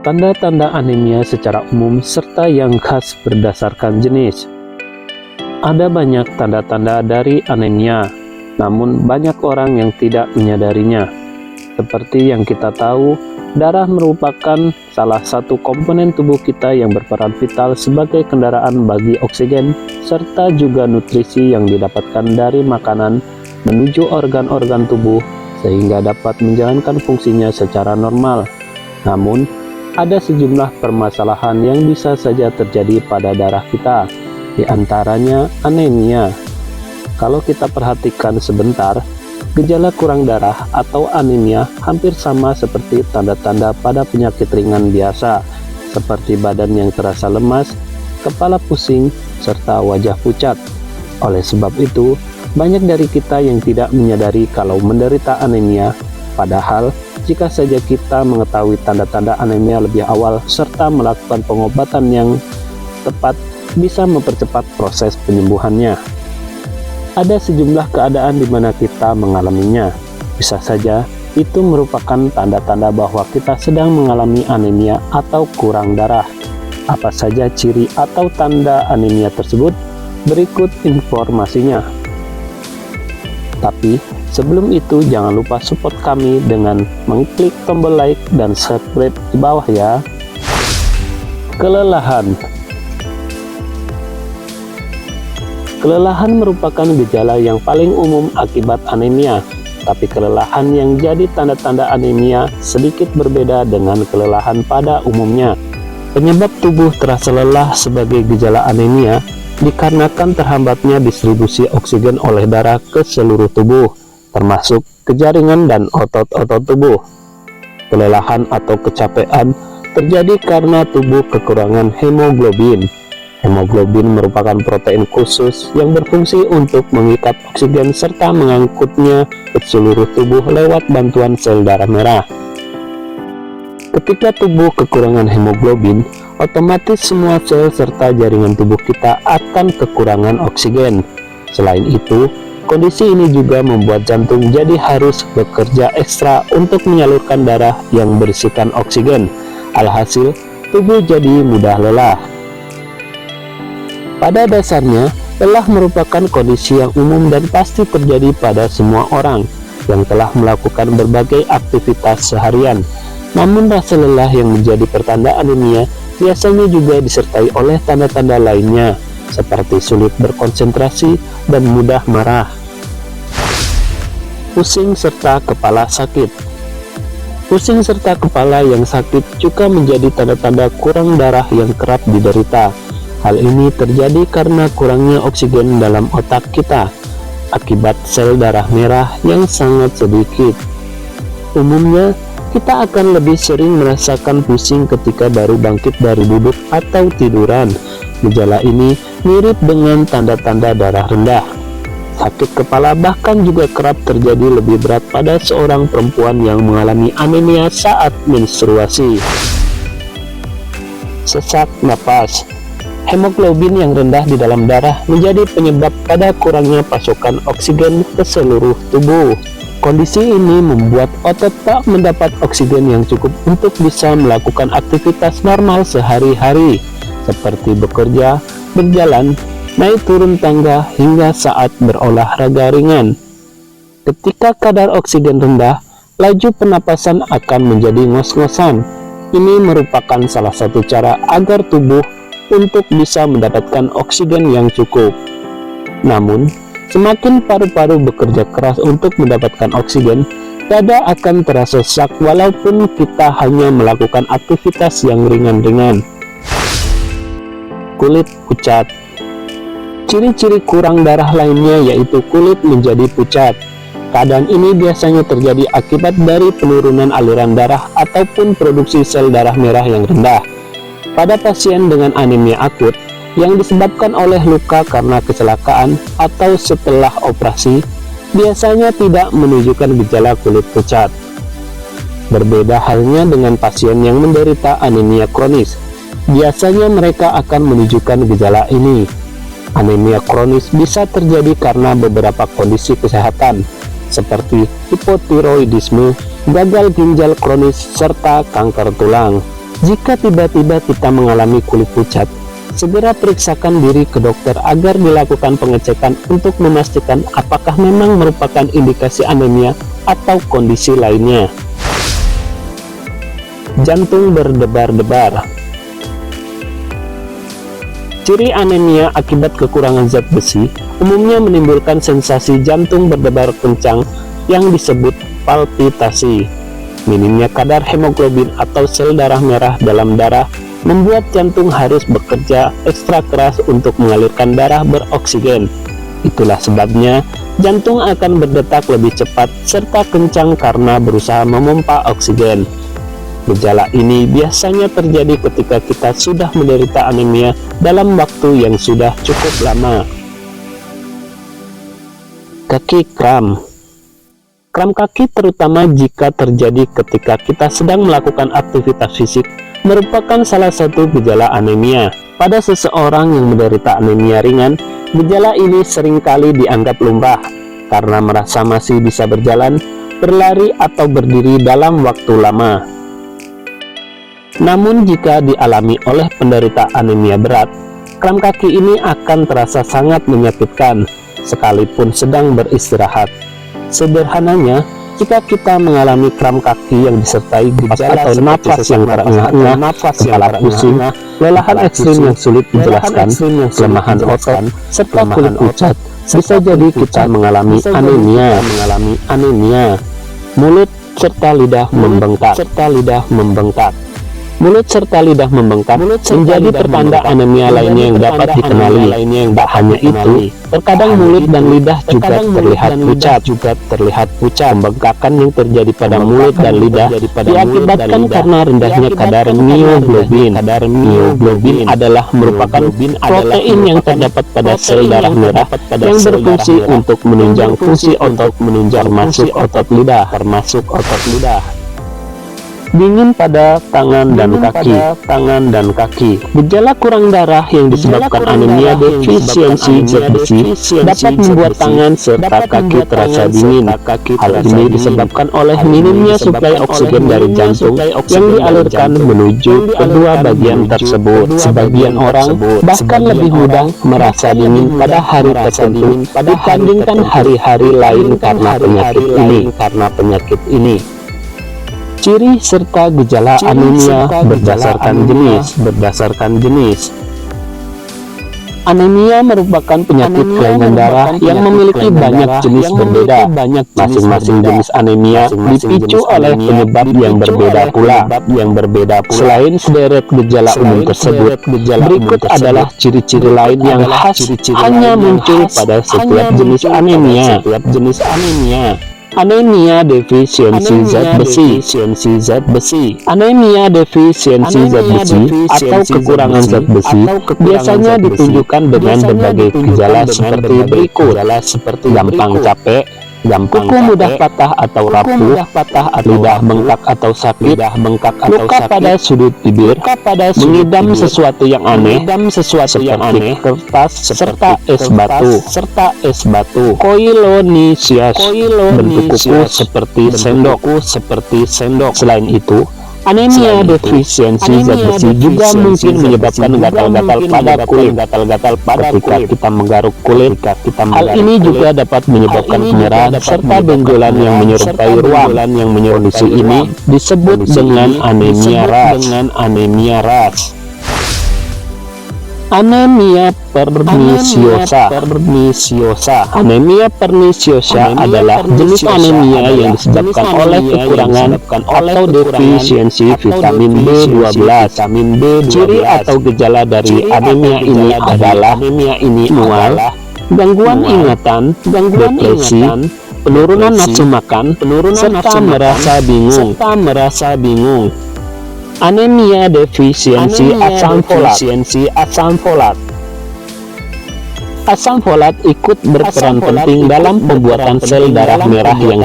Tanda-tanda anemia secara umum serta yang khas berdasarkan jenis. Ada banyak tanda-tanda dari anemia, namun banyak orang yang tidak menyadarinya. Seperti yang kita tahu, darah merupakan salah satu komponen tubuh kita yang berperan vital sebagai kendaraan bagi oksigen, serta juga nutrisi yang didapatkan dari makanan menuju organ-organ tubuh sehingga dapat menjalankan fungsinya secara normal. Namun, ada sejumlah permasalahan yang bisa saja terjadi pada darah kita, di antaranya anemia. Kalau kita perhatikan sebentar, gejala kurang darah atau anemia hampir sama seperti tanda-tanda pada penyakit ringan biasa, seperti badan yang terasa lemas, kepala pusing, serta wajah pucat. Oleh sebab itu, banyak dari kita yang tidak menyadari kalau menderita anemia, padahal jika saja kita mengetahui tanda-tanda anemia lebih awal serta melakukan pengobatan yang tepat, bisa mempercepat proses penyembuhannya. Ada sejumlah keadaan di mana kita mengalaminya. Bisa saja itu merupakan tanda-tanda bahwa kita sedang mengalami anemia atau kurang darah. Apa saja ciri atau tanda anemia tersebut? Berikut informasinya. Tapi sebelum itu jangan lupa support kami dengan mengklik tombol like dan subscribe di bawah ya. Kelelahan. Kelelahan merupakan gejala yang paling umum akibat anemia, tapi kelelahan yang jadi tanda-tanda anemia sedikit berbeda dengan kelelahan pada umumnya. Penyebab tubuh terasa lelah sebagai gejala anemia dikarenakan terhambatnya distribusi oksigen oleh darah ke seluruh tubuh, termasuk ke jaringan dan otot-otot tubuh. Kelelahan atau kecapean terjadi karena tubuh kekurangan hemoglobin. Hemoglobin merupakan protein khusus yang berfungsi untuk mengikat oksigen serta mengangkutnya ke seluruh tubuh lewat bantuan sel darah merah. Ketika tubuh kekurangan hemoglobin, otomatis semua sel serta jaringan tubuh kita akan kekurangan oksigen. Selain itu, kondisi ini juga membuat jantung jadi harus bekerja ekstra untuk menyalurkan darah yang berisikan oksigen. Alhasil, tubuh jadi mudah lelah. Pada dasarnya, lelah merupakan kondisi yang umum dan pasti terjadi pada semua orang yang telah melakukan berbagai aktivitas seharian. Namun rasa lelah yang menjadi pertanda anemia biasanya juga disertai oleh tanda-tanda lainnya, seperti sulit berkonsentrasi dan mudah marah. Pusing serta kepala sakit. Pusing serta kepala yang sakit juga menjadi tanda-tanda kurang darah yang kerap diderita. Hal ini terjadi karena kurangnya oksigen dalam otak kita, akibat sel darah merah yang sangat sedikit. Umumnya, kita akan lebih sering merasakan pusing ketika baru bangkit dari duduk atau tiduran. Gejala ini mirip dengan tanda-tanda darah rendah. Sakit kepala bahkan juga kerap terjadi lebih berat pada seorang perempuan yang mengalami anemia saat menstruasi. Sesak napas. Hemoglobin yang rendah di dalam darah menjadi penyebab pada kurangnya pasokan oksigen ke seluruh tubuh. Kondisi ini membuat otot tak mendapat oksigen yang cukup untuk bisa melakukan aktivitas normal sehari-hari, seperti bekerja, berjalan, naik turun tangga, hingga saat berolahraga ringan. Ketika kadar oksigen rendah, laju pernapasan akan menjadi ngos-ngosan. Ini merupakan salah satu cara agar tubuh untuk bisa mendapatkan oksigen yang cukup. Namun, semakin paru-paru bekerja keras untuk mendapatkan oksigen, dada akan terasa sesak walaupun kita hanya melakukan aktivitas yang ringan-ringan. Kulit pucat. Ciri-ciri kurang darah lainnya yaitu kulit menjadi pucat. Keadaan ini biasanya terjadi akibat dari penurunan aliran darah ataupun produksi sel darah merah yang rendah. Pada pasien dengan anemia akut yang disebabkan oleh luka karena kecelakaan atau setelah operasi, biasanya tidak menunjukkan gejala kulit pucat. Berbeda halnya dengan pasien yang menderita anemia kronis, biasanya mereka akan menunjukkan gejala ini. Anemia kronis bisa terjadi karena beberapa kondisi kesehatan, seperti hipotiroidisme, gagal ginjal kronis, serta kanker tulang. Jika tiba-tiba kita mengalami kulit pucat, segera periksakan diri ke dokter agar dilakukan pengecekan untuk memastikan apakah memang merupakan indikasi anemia atau kondisi lainnya. Jantung berdebar-debar. Ciri anemia akibat kekurangan zat besi umumnya menimbulkan sensasi jantung berdebar kencang yang disebut palpitasi. Minimnya kadar hemoglobin atau sel darah merah dalam darah membuat jantung harus bekerja ekstra keras untuk mengalirkan darah beroksigen. Itulah sebabnya jantung akan berdetak lebih cepat serta kencang karena berusaha memompa oksigen. Gejala ini biasanya terjadi ketika kita sudah menderita anemia dalam waktu yang sudah cukup lama. Kaki kram. Kram kaki terutama jika terjadi ketika kita sedang melakukan aktivitas fisik merupakan salah satu gejala anemia. Pada seseorang yang menderita anemia ringan, gejala ini seringkali dianggap lumrah karena merasa masih bisa berjalan, berlari atau berdiri dalam waktu lama. Namun jika dialami oleh penderita anemia berat, kram kaki ini akan terasa sangat menyakitkan sekalipun sedang beristirahat. Sederhananya, jika kita mengalami kram kaki yang disertai gejala atau nafas yang terengah-engah, kepala pusing, kelelahan ekstrim yang sulit dijelaskan, kelemahan otot, serta kulit pucat, bisa jadi kita mengalami anemia. Mulut serta lidah membengkak. Mulut serta lidah membengkak menjadi pertanda anemia lainnya yang dapat dikenali. Tak hanya itu, terkadang mulut dan lidah juga terlihat pucat. Pembengkakan yang terjadi pada mulut dan lidah diakibatkan karena rendahnya kadar mioglobin. Mioglobin adalah merupakan protein yang terdapat pada sel darah merah yang berfungsi untuk menunjang fungsi otot, termasuk otot lidah. Dingin pada tangan dan kaki. Gejala kurang darah yang disebabkan anemia defisiensi zat besi dapat membuat tangan serta kaki terasa dingin. Hal ini disebabkan oleh minimnya suplai oksigen dari jantung yang dialirkan menuju kedua bagian tersebut. Sebagian orang bahkan lebih mudah merasa dingin pada hari tertentu dibandingkan hari-hari lain karena penyakit ini. Ciri serta gejala anemia berdasarkan jenis. Anemia merupakan penyakit kelainan darah yang memiliki banyak jenis berbeda. Masing-masing jenis anemia dipicu oleh penyebab yang berbeda pula. Selain sederet gejala umum tersebut, berikut adalah ciri-ciri lain yang khas hanya muncul pada setiap jenis anemia. Anemia defisiensi zat besi. Anemia defisiensi zat besi atau kekurangan zat besi biasanya ditunjukkan dengan berbagai gejala seperti berikut: gampang capek, kuku mudah patah atau rapuh, lidah bengkak atau sakit, luka pada sudut bibir, mengidam sesuatu yang aneh seperti kertas serta es batu, koilonisias, bentuk kuku seperti sendok. Selain itu, anemia defisiensi zat besi juga mungkin menyebabkan gatal-gatal pada kulit ketika kita menggaruk kulit. Hal ini juga dapat menyebabkan penyerahan serta benjolan yang menyerupai ruam. Kondisi ini disebut dengan anemia ras. Anemia pernisiosa. Anemia pernisiosa adalah jenis anemia yang disebabkan oleh kekurangan atau defisiensi vitamin B12. Ciri atau gejala dari anemia ini adalah mual, gangguan ingatan, depresi, penurunan nafsu makan, serta merasa bingung. Anemia defisiensi asam folat. Asam folat ikut berperan penting dalam pembuatan sel darah merah yang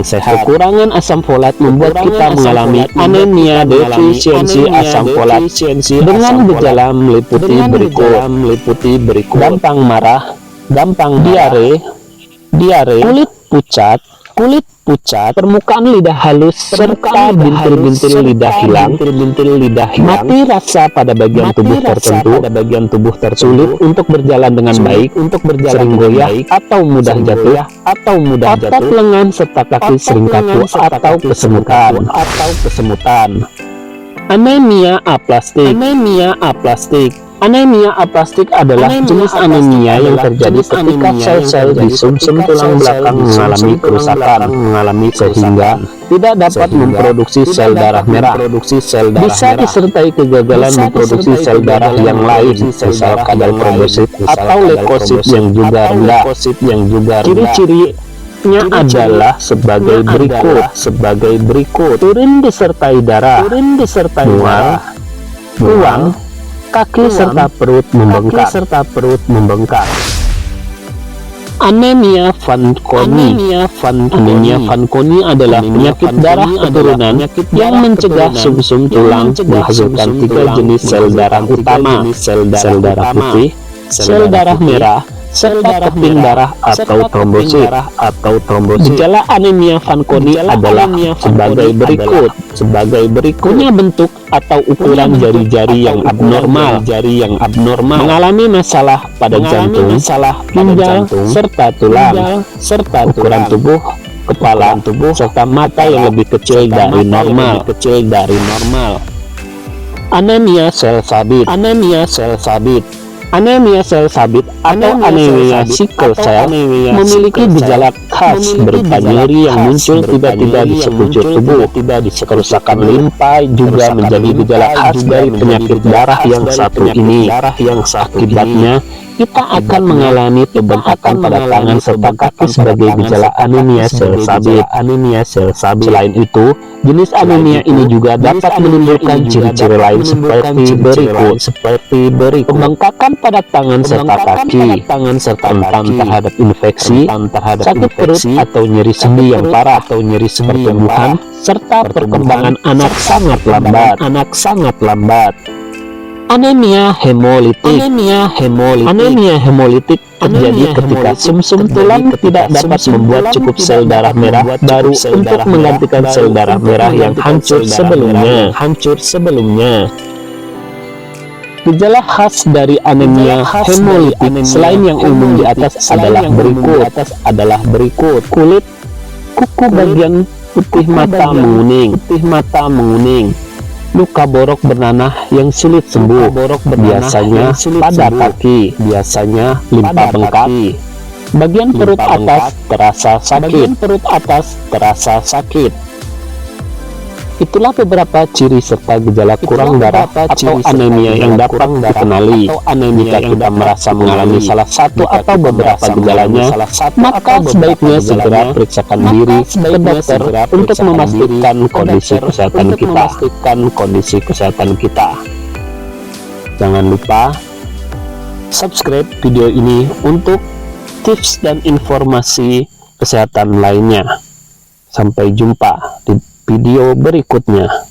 sehat. Kekurangan asam folat membuat kita mengalami anemia defisiensi asam folat dengan gejala meliputi berikut: gampang marah, gampang diare, kulit pucat, permukaan lidah halus, serta bintil-bintil lidah hilang, mati rasa pada bagian tubuh tertentu, sulit untuk berjalan dengan baik, sering goyah atau mudah jatuh, otot lengan serta kaki sering kaku atau kesemutan. Anemia aplastik. Anemia aplastik adalah jenis anemia yang terjadi ketika sel-sel di sumsum tulang belakang mengalami kerusakan, sehingga tidak dapat memproduksi sel darah merah. Bisa disertai kegagalan memproduksi sel darah yang lain, misal kadar trombosit atau leukosit yang juga rendah. Ciri-cirinya adalah sebagai berikut. Urin disertai darah, mual, ruang, kaki serta perut membengkak. Anemia Fanconi. Anemia Fanconi adalah penyakit darah keturunan yang mencegah sumsum tulang menghasilkan 3 jenis sel darah utama: sel darah putih, sel darah merah, serta keping darah atau trombosit. Gejala anemia Fanconi adalah sebagai berikut. Punya bentuk atau ukuran jari-jari yang abnormal, mengalami masalah pada jantung, ginjal, serta tulang, ukuran tubuh, kepala, serta mata yang lebih kecil dari normal. Anemia sel sabit. Anemia sel sabit atau anemia sickle cell memiliki gejala khas berupa nyeri yang muncul tiba-tiba di sekujur tubuh. Kerusakan limpa juga menjadi gejala khas dari penyakit darah yang satu ini. Akibatnya, kita akan mengalami pembengkakan pada tangan serta kaki sebagai gejala anemia sel sabit. Selain itu, jenis anemia ini juga dapat menimbulkan ciri-ciri lain seperti berikut. Pembengkakan pada tangan serta kaki, rentan terhadap infeksi, sakit perut atau nyeri sendi yang parah, pertumbuhan serta perkembangan anak sangat lambat. Anemia hemolitik. Anemia hemolitik terjadi ketika sumsum tulang tidak dapat membuat cukup sel darah merah baru untuk menggantikan sel darah merah yang hancur sebelumnya. Gejala khas dari anemia hemolitik selain yang umum di atas adalah berikut. Kulit kuku bagian putih mata menguning. Luka borok bernanah yang sulit sembuh, biasanya pada kaki, limpa bengkak. Bagian perut atas terasa sakit. Itulah beberapa ciri serta gejala kurang darah atau anemia yang dapat dikenali. Jika kita merasa mengalami salah satu atau beberapa gejalanya, maka sebaiknya segera periksakan diri ke dokter untuk memastikan kondisi kesehatan kita. Jangan lupa subscribe video ini untuk tips dan informasi kesehatan lainnya. Sampai jumpa di video berikutnya.